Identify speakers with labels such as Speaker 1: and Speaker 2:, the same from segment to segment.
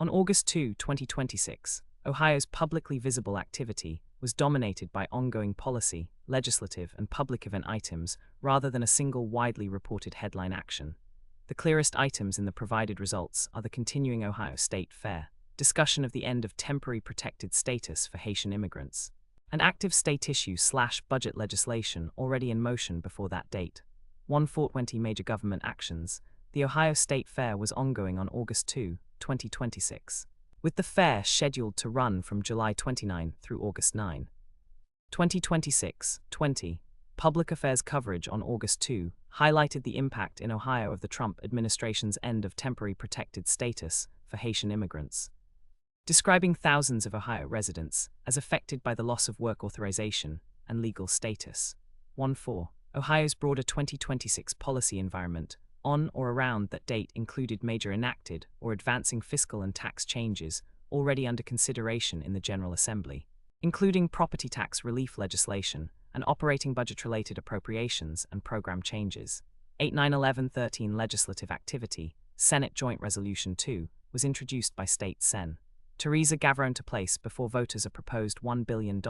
Speaker 1: On August 2, 2026, Ohio's publicly visible activity was dominated by ongoing policy, legislative, and public event items rather than a single widely reported headline action. The clearest items in the provided results are the continuing Ohio State Fair, discussion of the end of temporary protected status for Haitian immigrants, and active state issue/budget legislation already in motion before that date. 1/420 major government actions. The Ohio State Fair was ongoing on August 2, 2026, with the fair scheduled to run from July 29 through August 9. 2026-20. Public affairs coverage on August 2 highlighted the impact in Ohio of the Trump administration's end of temporary protected status for Haitian immigrants, describing thousands of Ohio residents as affected by the loss of work authorization and legal status. 1/4. Ohio's broader 2026 policy environment on or around that date included major enacted or advancing fiscal and tax changes already under consideration in the General Assembly, including property tax relief legislation and operating budget-related appropriations and program changes. 8/9/11-13 legislative activity. Senate Joint Resolution 2 was introduced by State Sen. Teresa Gavrone to place before voters a proposed $1 billion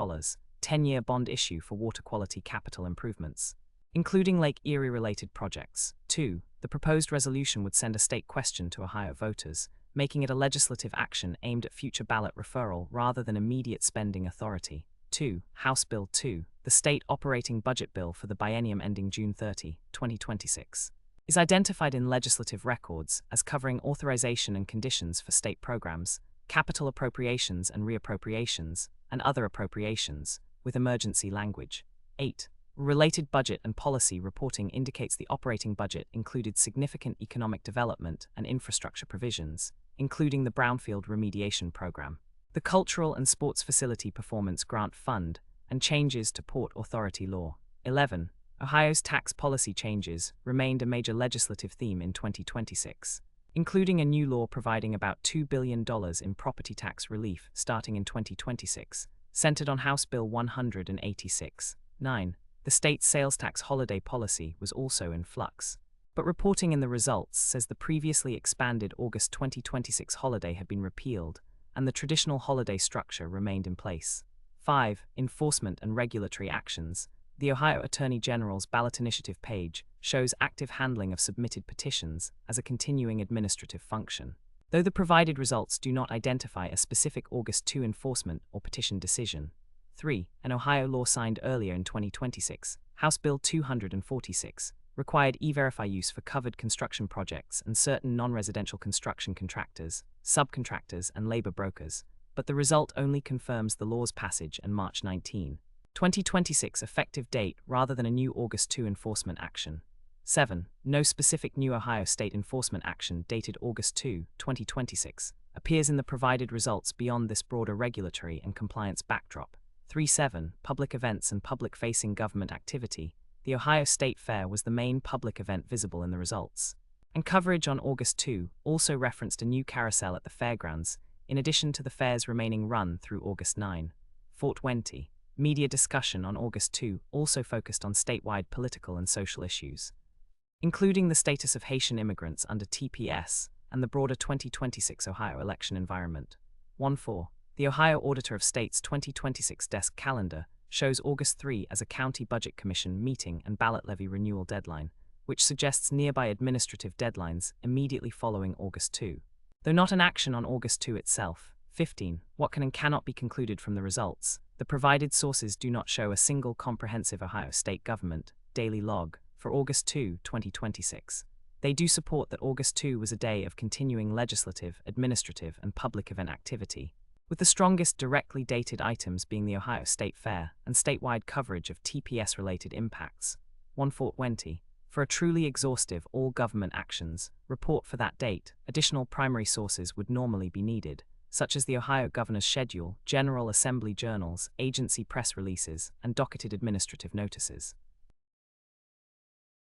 Speaker 1: 10-year bond issue for water quality capital improvements, including Lake Erie-related projects. 2. The proposed resolution would send a state question to Ohio voters, making it a legislative action aimed at future ballot referral rather than immediate spending authority. 2. House Bill 2, the state operating budget bill for the biennium ending June 30, 2026, is identified in legislative records as covering authorization and conditions for state programs, capital appropriations and reappropriations, and other appropriations, with emergency language. 8. Related budget and policy reporting indicates the operating budget included significant economic development and infrastructure provisions, including the Brownfield Remediation Program, the Cultural and Sports Facility Performance Grant Fund, and changes to Port Authority law. 11. Ohio's tax policy changes remained a major legislative theme in 2026, including a new law providing about $2 billion in property tax relief starting in 2026, centered on House Bill 186. 9. The state's sales tax holiday policy was also in flux, but reporting in the results says the previously expanded August 2026 holiday had been repealed, and the traditional holiday structure remained in place. 5. Enforcement and regulatory actions. The Ohio Attorney General's ballot initiative page shows active handling of submitted petitions as a continuing administrative function, though the provided results do not identify a specific August 2 enforcement or petition decision. 3. An Ohio law signed earlier in 2026, House Bill 246, required E-Verify use for covered construction projects and certain non-residential construction contractors, subcontractors, and labor brokers, but the result only confirms the law's passage and March 19, 2026 effective date rather than a new August 2 enforcement action. 7. No specific new Ohio state enforcement action dated August 2, 2026, appears in the provided results beyond this broader regulatory and compliance backdrop. 3.7. Public events and public-facing government activity. The Ohio State Fair was the main public event visible in the results, and coverage on August 2 also referenced a new carousel at the fairgrounds, in addition to the fair's remaining run through August 9. 4.20. Media discussion on August 2 also focused on statewide political and social issues, including the status of Haitian immigrants under TPS and the broader 2026 Ohio election environment. 1.4. The Ohio Auditor of State's 2026 desk calendar shows August 3 as a County Budget Commission meeting and ballot levy renewal deadline, which suggests nearby administrative deadlines immediately following August 2, though not an action on August 2 itself. 15. What can and cannot be concluded from the results. The provided sources do not show a single comprehensive Ohio state government daily log for August 2, 2026. They do support that August 2 was a day of continuing legislative, administrative, and public event activity, with the strongest directly dated items being the Ohio State Fair and statewide coverage of TPS-related impacts. 1.420. For a truly exhaustive all-government actions report for that date, additional primary sources would normally be needed, such as the Ohio Governor's Schedule, General Assembly journals, agency press releases, and docketed administrative notices.